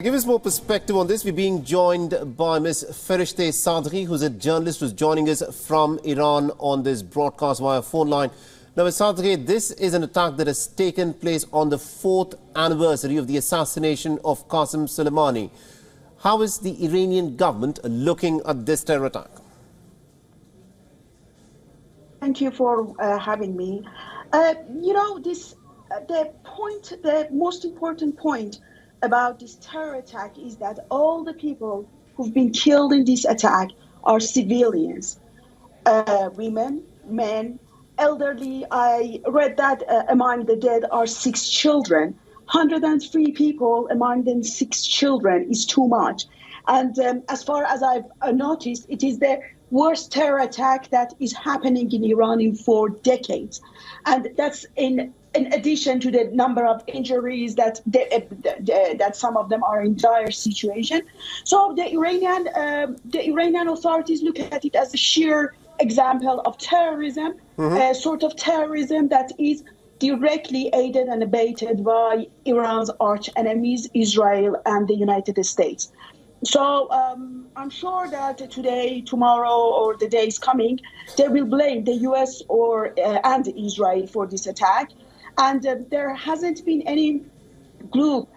Give us more perspective on this. We're being joined by Ms. Ferishteh Sadri, who's a journalist who's joining us from Iran on this broadcast via phone line. Now, Ms. Sadri, this is an attack that has taken place on the 4th anniversary of the assassination of Qasem Soleimani. How is the Iranian government looking at this terror attack? Thank you for having me. The most important point about this terror attack is that all the people who've been killed in this attack are civilians, women, men, elderly. I read that among the dead are 6 children. 103 people, among them 6 children, is too much. And as far as I've noticed, it is the worst terror attack that is happening in Iran in 4 decades. And that's in addition to the number of injuries that some of them are in dire situation. So the Iranian authorities look at it as a sheer example of terrorism, a sort of terrorism that is directly aided and abetted by Iran's arch enemies, Israel and the United States. So I'm sure that today, tomorrow, or the days coming, they will blame the U.S. and Israel for this attack. And there hasn't been any group,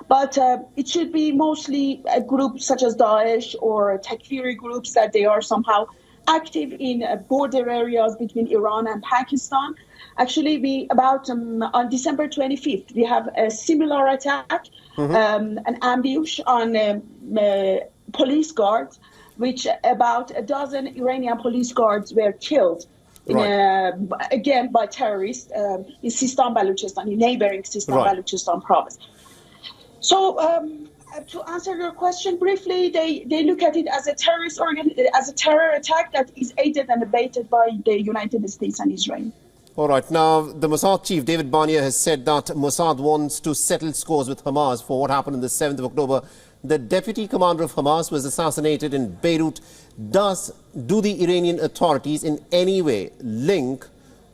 but it should be mostly a group such as Daesh or Takfiri groups that they are somehow active in border areas between Iran and Pakistan. Actually, on December 25th, we have a similar attack, an ambush on police guards, which about a dozen Iranian police guards were killed. Again, by terrorists in Sistan Baluchistan, in neighboring Sistan Baluchistan province. So, to answer your question briefly, they look at it as a terror attack that is aided and abetted by the United States and Israel. All right. Now, the Mossad chief, David Barnea, has said that Mossad wants to settle scores with Hamas for what happened on the 7th of October. The deputy commander of Hamas was assassinated in Beirut. Do the Iranian authorities in any way link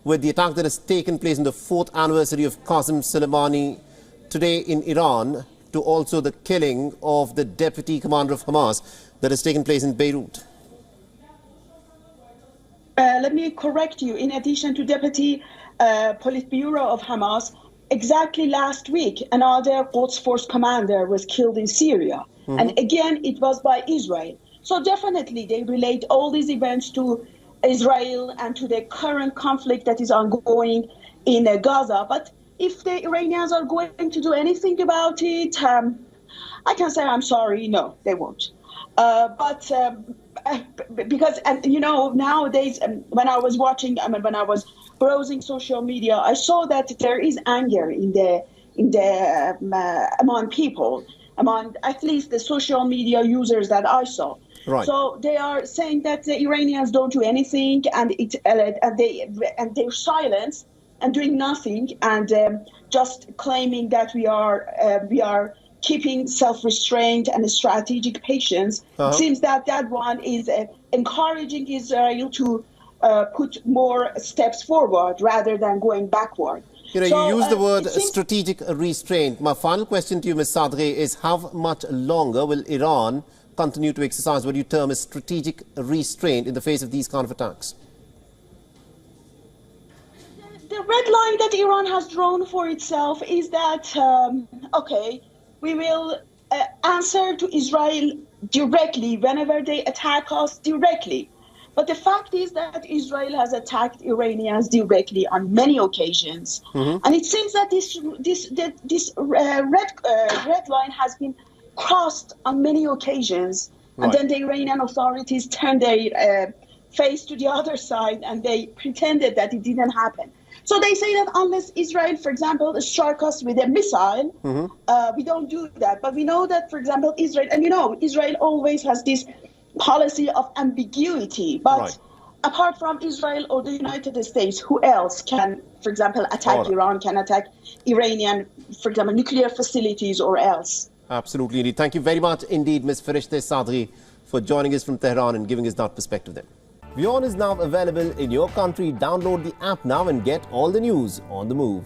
with the attack that has taken place on the 4th anniversary of Qasem Soleimani today in Iran to also the killing of the deputy commander of Hamas that has taken place in Beirut? Let me correct you. In addition to deputy Politburo of Hamas, exactly last week, another Quds Force commander was killed in Syria. And again, it was by Israel. So definitely they relate all these events to Israel and to the current conflict that is ongoing in Gaza. But if the Iranians are going to do anything about it, I can say I'm sorry. No, they won't. Because nowadays, when I was browsing social media, I saw that there is anger among people, among at least the social media users that I saw. Right. So they are saying that the Iranians don't do anything, and they're silent and doing nothing, and just claiming that we are keeping self-restraint and strategic patience. It seems that one is encouraging Israel to put more steps forward rather than going backward. You use the word strategic restraint. My final question to you, Ms. Sadri, is how much longer will Iran continue to exercise what you term as strategic restraint in the face of these kind of attacks? The red line that Iran has drawn for itself is that, we will answer to Israel directly whenever they attack us directly. But the fact is that Israel has attacked Iranians directly on many occasions. And it seems that this red line has been crossed on many occasions. And then the Iranian authorities turned their face to the other side and they pretended that it didn't happen. So they say that unless Israel, for example, strike us with a missile, we don't do that. But we know that, for example, Israel, and Israel always has this policy of ambiguity. But apart from Israel or the United States, who else can, for example, attack Iran, can attack Iranian, for example, nuclear facilities or else? Absolutely, indeed. Thank you very much indeed, Ms. Ferishteh Sadri, for joining us from Tehran and giving us that perspective there. WION is now available in your country. Download the app now and get all the news on the move.